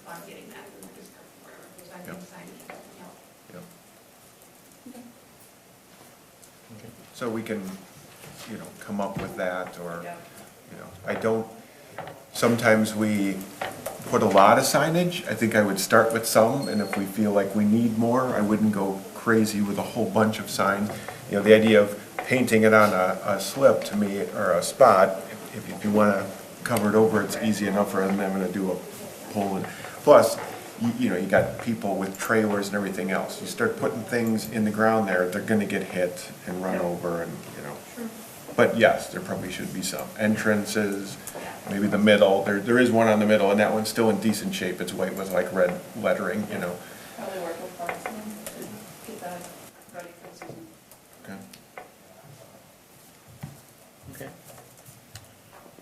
about getting that, and just, so I think
Yep.
signage will help.
yeah. So we can, come up with that, or,
Yeah.
I don't, sometimes we put a lot of signage. I think I would start with some, and if we feel like we need more, I wouldn't go crazy with a whole bunch of signs. The idea of painting it on a slip, to me, or a spot, if you want to cover it over, it's easy enough rather than having to do a pole. Plus, you got people with trailers and everything else. You start putting things in the ground there, they're gonna get hit and run over, and, But yes, there probably should be some. Entrances, maybe the middle, there is one on the middle, and that one's still in decent shape. It's white with like red lettering,
Probably work with parks and get that ready for the season.
Okay.
Okay.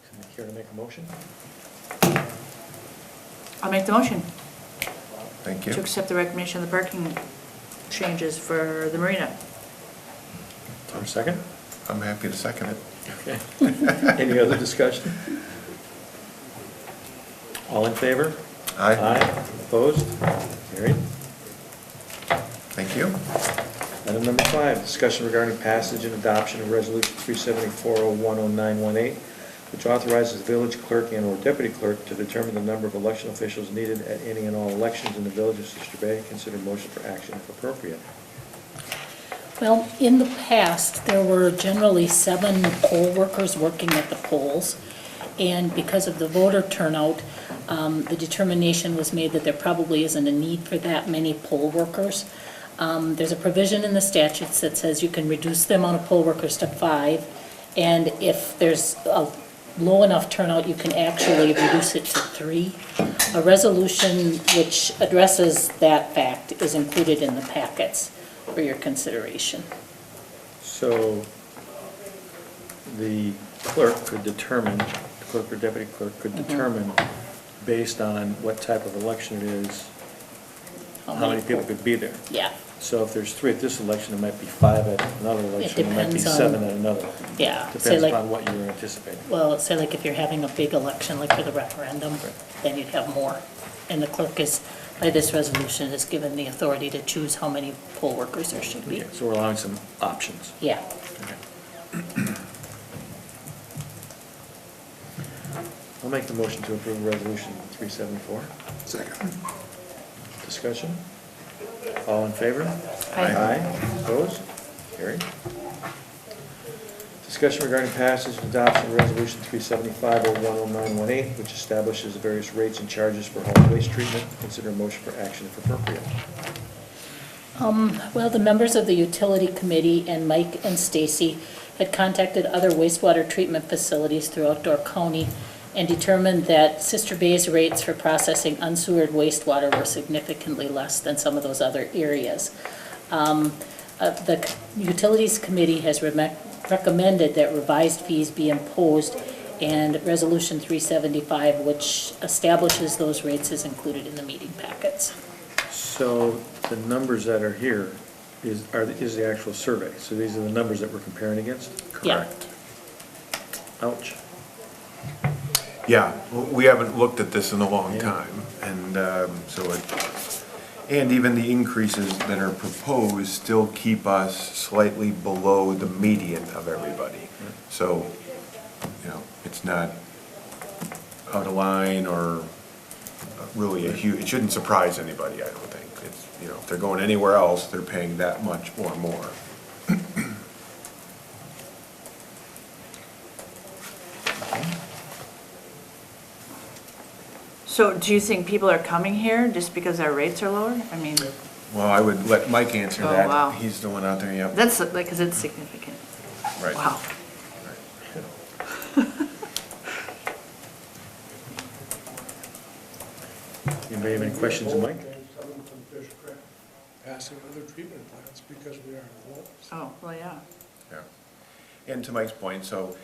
Somebody care to make a motion?
I'll make the motion
Thank
to
you.
accept the recommendation of the parking changes for the Marina.
Tom, second?
I'm happy to second it.
Okay. Any other discussion? All in favor?
Aye.
Opposed? Carried.
Thank you.
Item number 5, discussion regarding passage and adoption of Resolution 374-010918, which authorizes the village clerk and/or deputy clerk to determine the number of election officials needed at any and all elections in the village of Sister Bay. Consider motion for action if appropriate.
Well, in the past, there were generally 7 poll workers working at the polls, and because of the voter turnout, the determination was made that there probably isn't a need for that many poll workers. There's a provision in the statutes that says you can reduce the amount of poll workers to 5, and if there's a low enough turnout, you can actually reduce it to 3. A resolution which addresses that fact is included in the packets for your consideration.
So the clerk could determine, the clerk or deputy clerk could determine, based on what type of election it is, how many people could be there.
Yeah,
So if there's 3 at this election, it might be 5 at another election, it might be
depends on-
7 at another.
yeah. Say
Depends
like,
upon what you're anticipating.
well, say like if you're having a big election, like for the referendum, then you'd have more. And the clerk is, by this resolution, is given the authority to choose how many poll workers there should be.
Okay, so we're allowing some options.
Yeah.
Okay. I'll make the motion to approve Resolution 374.
Second.
Discussion? All in favor?
Aye.
Opposed? Carried. Discussion regarding passage and adoption of Resolution 375-010918, which establishes the various rates and charges for home waste treatment. Consider a motion for action if appropriate.
Well, the members of the utility committee and Mike and Stacy had contacted other wastewater treatment facilities throughout Door County and determined that Sister Bay's rates for processing unsewered wastewater were significantly less than some of those other areas. The Utilities Committee has recommended that revised fees be imposed, and Resolution 375, which establishes those rates, is included in the meeting packets.
So the numbers that are here is the actual survey. So these are the numbers that we're comparing against?
Yeah.
Ouch.
Yeah, we haven't looked at this in a long time, and and even the increases that are proposed still keep us slightly below the median of everybody. So, it's not out of line or really a huge, it shouldn't surprise anybody, I don't think. It's, if they're going anywhere else, they're paying that much or more.
So do you think people are coming here just because our rates are lower? I mean,
Well, I would let Mike answer
Oh,
that.
wow.
He's the one out there, yep.
That's, because it's significant.
Right.
Wow.
Anybody have any questions of Mike?
Passing other treatment plants because we are low.
Oh, well, yeah.
Yeah. And to Mike's point, so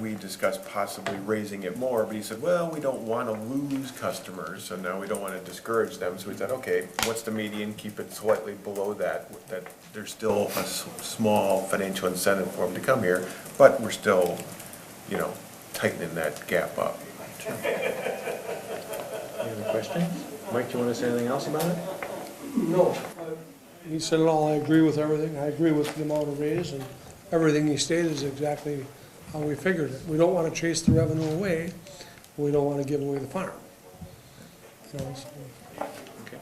we discussed possibly raising it more, but he said, well, we don't want to lose customers, so now we don't want to discourage them. So we said, okay, what's the median? Keep it slightly below that, that there's still a small financial incentive for them to come here, but we're still, you know, tightening that gap up.
Any other questions? Mike, do you want to say anything else about it?
No. He said it all, I agree with everything, I agree with the amount of raise, and everything he stated is exactly how we figured it. We don't want to chase the revenue away, we don't want to give away the farm. You know, so-
Okay.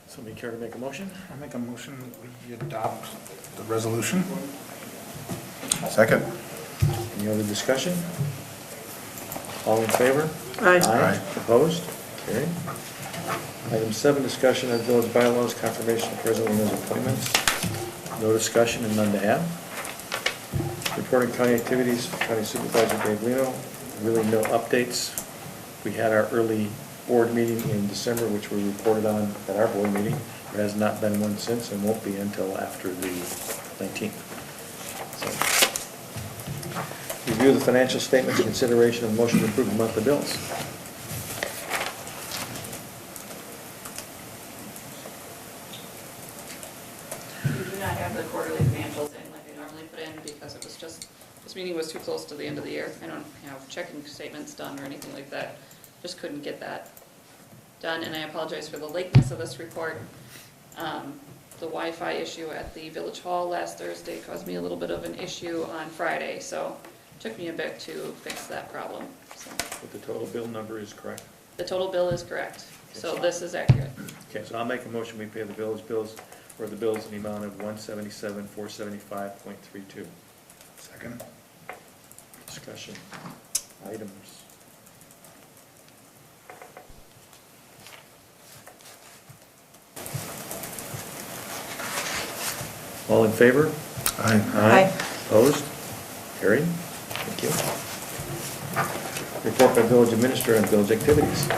Somebody care to make a motion?
I'll make a motion that we adopt the resolution.
Second?
Any other discussion? All in favor?
Aye.
Aye.
Opposed? Carried. Item 7, discussion of village bylaws, confirmation of president and those appointments. No discussion and none to add. Reporting county activities, County Supervisor Dave Lino. Really no updates. We had our early board meeting in December, which we reported on at our board meeting. There has not been one since and won't be until after the 19th. So, review the financial statements, consideration of motion to approve the monthly bills.
We do not have the quarterly financials in like we normally put in because it was just, this meeting was too close to the end of the year. I don't have checking statements done or anything like that. Just couldn't get that done, and I apologize for the lateness of this report. The Wi-Fi issue at the Village Hall last Thursday caused me a little bit of an issue on Friday, so it took me a bit to fix that problem. So
But the total bill number is correct.
the total bill is correct, so this is accurate.
Okay, so I'll make a motion, we pay the village bills, or the bills in the amount of $177,475.32.
Second.
Discussion. Items. All in favor?
Aye.
Aye.
Opposed? Carried. Thank you. Report by village administrator on village activities.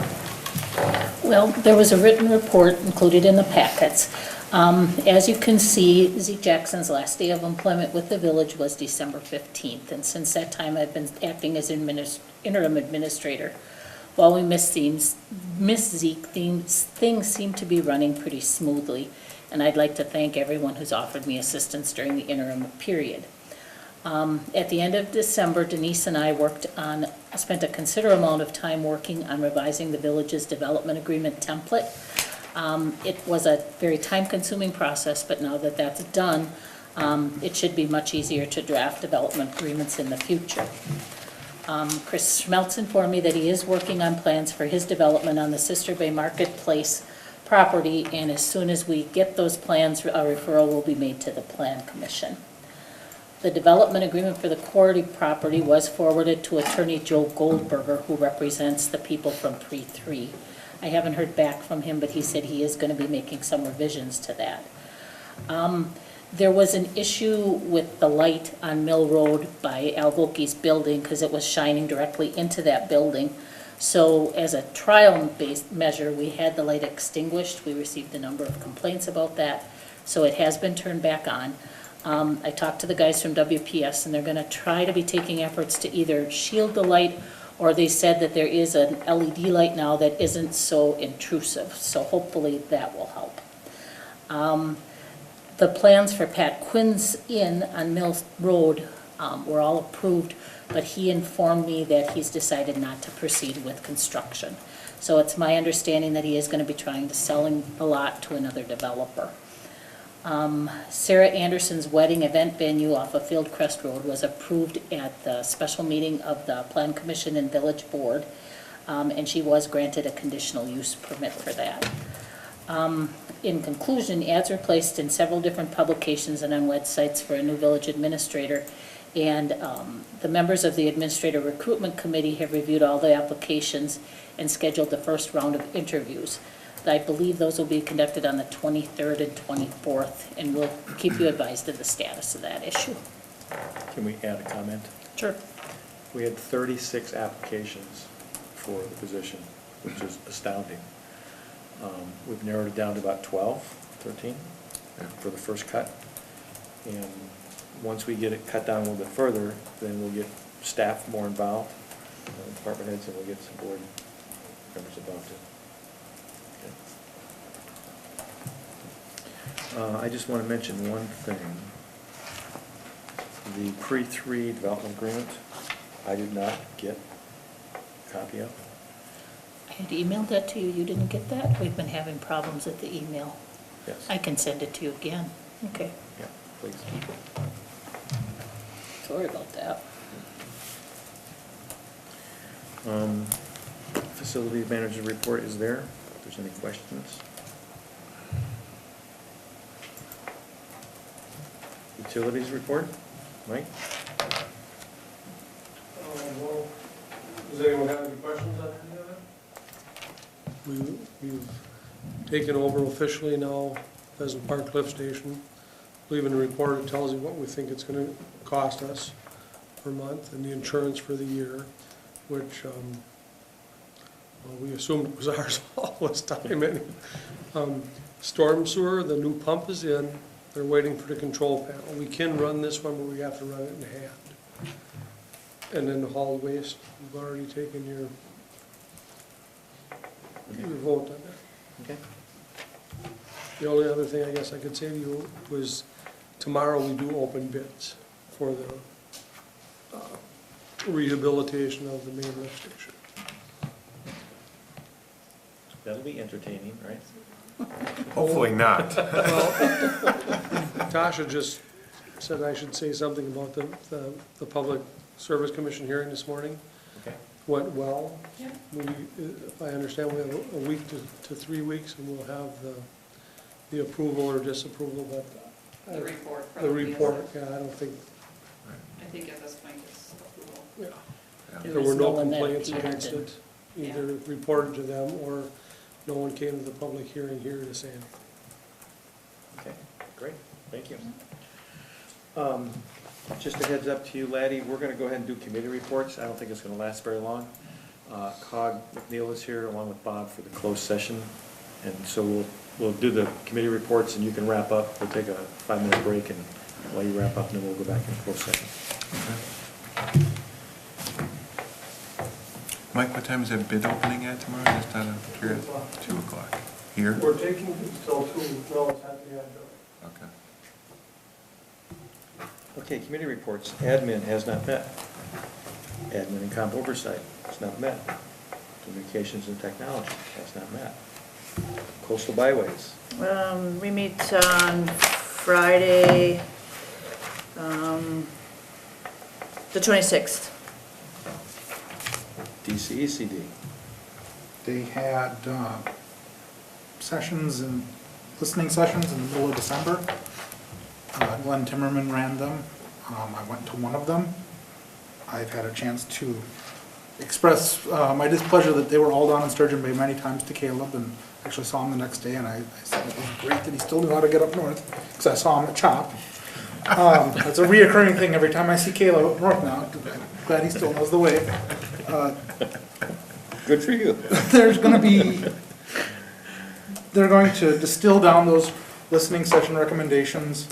Well, there was a written report included in the packets. As you can see, Zeke Jackson's last day of employment with the village was December 15th, and since that time, I've been acting as interim administrator. While we miss Zeke, things seem to be running pretty smoothly, and I'd like to thank everyone who's offered me assistance during the interim period. At the end of December, Denise and I spent a considerable amount of time working on revising the village's development agreement template. It was a very time-consuming process, but now that that's done, it should be much easier to draft development agreements in the future. Chris Schmeltz informed me that he is working on plans for his development on the Sister Bay Marketplace property, and as soon as we get those plans, a referral will be made to the Plan Commission. The development agreement for the quarry property was forwarded to attorney Joe Goldberger, who represents the people from 3-3. I haven't heard back from him, but he said he is going to be making some revisions to that. There was an issue with the light on Mill Road by Al Volke's building because it was shining directly into that building. So as a trial-based measure, we had the light extinguished. We received a number of complaints about that, so it has been turned back on. I talked to the guys from WPS, and they're going to try to be taking efforts to either shield the light, or they said that there is an LED light now that isn't so intrusive, so hopefully that will help. The plans for Pat Quinn's Inn on Mill Road were all approved, but he informed me that he's decided not to proceed with construction. So it's my understanding that he is going to be trying to sell the lot to another developer. Sarah Anderson's wedding event venue off of Fieldcrest Road was approved at the special meeting of the Plan Commission and Village Board, and she was granted a conditional use permit for that. In conclusion, ads were placed in several different publications and on websites for a new village administrator, and the members of the Administrator Recruitment Committee have reviewed all the applications and scheduled the first round of interviews. I believe those will be conducted on the 23rd and 24th, and we'll keep you advised of the status of that issue.
Can we add a comment?
Sure.
We had 36 applications for the position, which is astounding. We've narrowed it down to about 12, 13 for the first cut. And once we get it cut down a little bit further, then we'll get staff more involved, department heads, and we'll get some board members involved too. I just want to mention one thing. The pre-3 development agreement, I did not get a copy of.
I had emailed that to you. You didn't get that? We've been having problems with the email.
Yes.
I can send it to you again. Okay.
Yeah, please.
Sorry about that.
Facility manager report is there, if there's any questions. Utilities report, Mike?
Well, does anyone have any questions on any of it? We've taken over officially now Pheasant Park Lift Station. I believe in the report it tells you what we think it's gonna cost us per month and the insurance for the year, which, well, we assumed it was ours all this time. Storm sewer, the new pump is in. They're waiting for the control panel. We can run this one, but we have to run it in hand. And then the hauled waste, you've already taken your vote on that.
Okay.
The only other thing I guess I could say to you was tomorrow we do open bids for the rehabilitation of the main lift station.
That'll be entertaining, right?
Hopefully not.
Tasha just said I should say something about the Public Service Commission hearing this morning.
Okay.
Went well. Yeah. If I understand, we have a week to 3 weeks, and we'll have the approval or disapproval, but.
The report.
The report, yeah, I don't think,
I think at this point it's approval.
yeah.
There
There were
was
no
no one that
complaints
appeared
against
and-
it, either reported to them, or no one came to the public hearing here to say anything.
Okay, great, thank you. Just a heads up to you, Laddie, we're gonna go ahead and do committee reports. I don't think it's gonna last very long. COG McNeil is here along with Bob for the closed session. And so we'll do the committee reports and you can wrap up. We'll take a 5-minute break and while you wrap up, and then we'll go back in closed session.
Mike, what time is that bid opening at tomorrow? Just out of curiosity. 2 o'clock. Here?
We're taking it till 2, no, it's at the end.
Okay.
Okay, committee reports. Admin has not met. Admin and comp oversight has not met. Communications and technology has not met. Coastal byways.
We meet on Friday, the 26th.
DCECD.
They had sessions and listening sessions in the middle of December. Glenn Timmerman ran them. I went to one of them. I've had a chance to express my displeasure that they were all down in Sturgeon Bay many times to Caleb, and actually saw him the next day, and I said it was great that he still knew how to get up north, because I saw him at CHOP. It's a reoccurring thing every time I see Caleb up north now. I'm glad he still knows the way.
Good for you.
They're going to distill down those listening session recommendations.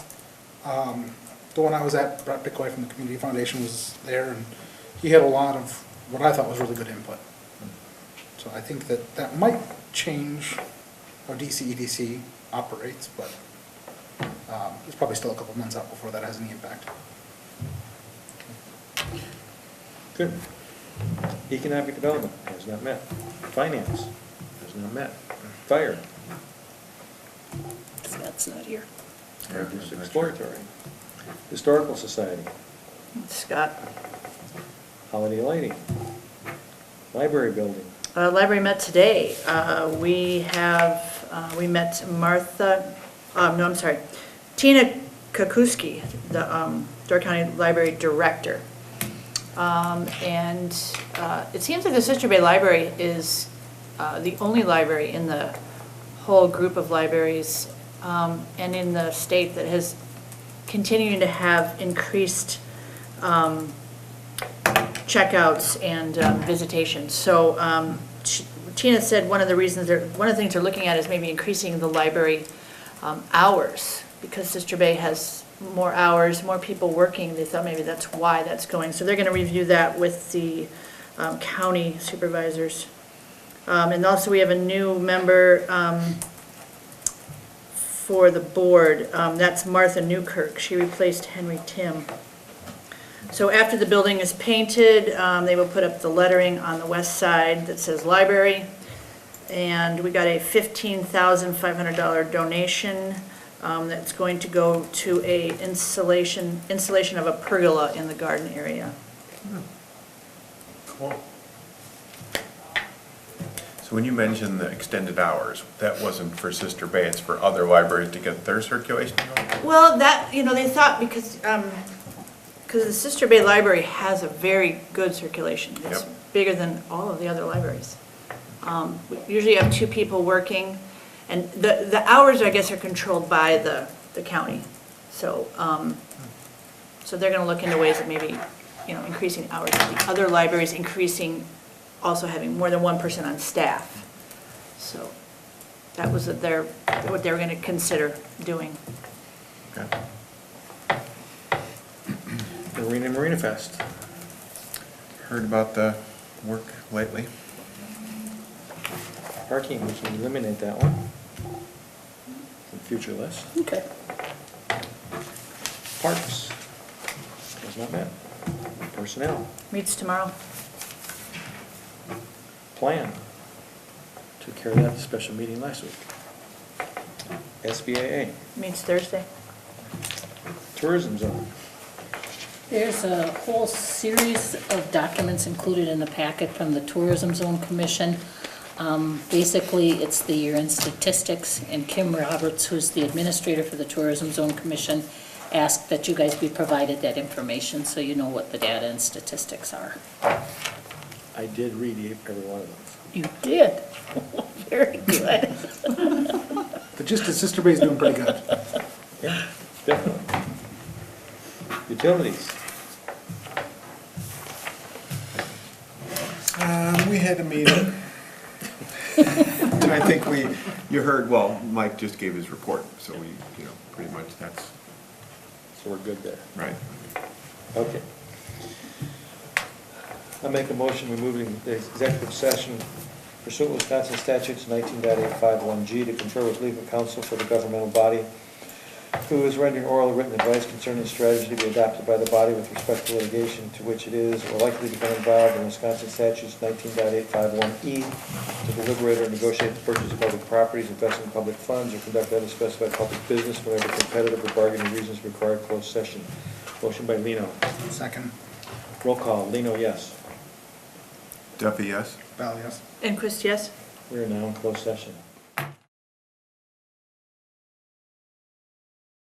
The one I was at, Brett Pickaway from the Community Foundation was there, and he had a lot of what I thought was really good input. So I think that might change how DCEDC operates, but it's probably still a couple months out before that has any impact.
Good. Economic development has not met. Finance has not met. Fire.
That's not here.
Just exploratory. Historical Society.
Scott.
Holiday lighting. Library building.
Library met today. We met Tina Kukuski, the Door County Library Director. And it seems like the Sister Bay Library is the only library in the whole group of libraries, and in the state that has continuing to have increased checkouts and visitations. So Tina said one of the things they're looking at is maybe increasing the library hours, because Sister Bay has more hours, more people working. They thought maybe that's why that's going. So they're going to review that with the county supervisors. And also we have a new member for the board. That's Martha Newkirk. She replaced Henry Tim. So after the building is painted, they will put up the lettering on the west side that says library. And we got a $15,500 donation that's going to go to a installation of a pergola in the garden area.
Cool. So when you mentioned the extended hours, that wasn't for Sister Bay, it's for other libraries to get their circulation going?
Well, that, they thought because the Sister Bay Library has a very good circulation. It's bigger than all of the other libraries. We usually have 2 people working, and the hours, I guess, are controlled by the county. So, so they're gonna look into ways of maybe, increasing hours. The other libraries also having more than 1 person on staff. So that was what they were gonna consider doing.
Okay.
Marina Fest.
Heard about the work lately?
Parking, we can eliminate that one from future list.
Okay.
Parks, has not met. Personnel,
Meets tomorrow.
plan. Took care of that at the special meeting last week. SBAA,
Meets Thursday.
tourism zone.
There's a whole series of documents included in the packet from the Tourism Zone Commission. Basically, it's the year-end statistics, and Kim Roberts, who's the administrator for the Tourism Zone Commission, asked that you guys be provided that information so you know what the data and statistics are.
I did read every one of those.
You did? Very good.
The gist is Sister Bay's doing pretty good.
Yeah, definitely. Utilities.
We had a meeting. And I think you heard, Mike just gave his report, so we, pretty much that's.
So we're good there.
Right.
Okay. I make a motion removing the executive session pursuant to Wisconsin statutes 19.851G to confer with legal counsel for the governmental body who is rendering oral or written advice concerning strategy to be adopted by the body with respect to litigation to which it is or likely to become involved in Wisconsin statutes 19.851E to deliberate or negotiate the purchase of public properties, invest in public funds, or conduct other specified public business whenever competitive or bargaining reasons require closed session. Motion by Lino.
Second.
Roll call. Lino, yes.
Duffy, yes?
Bell, yes.
And Chris, yes?
We are now in closed session.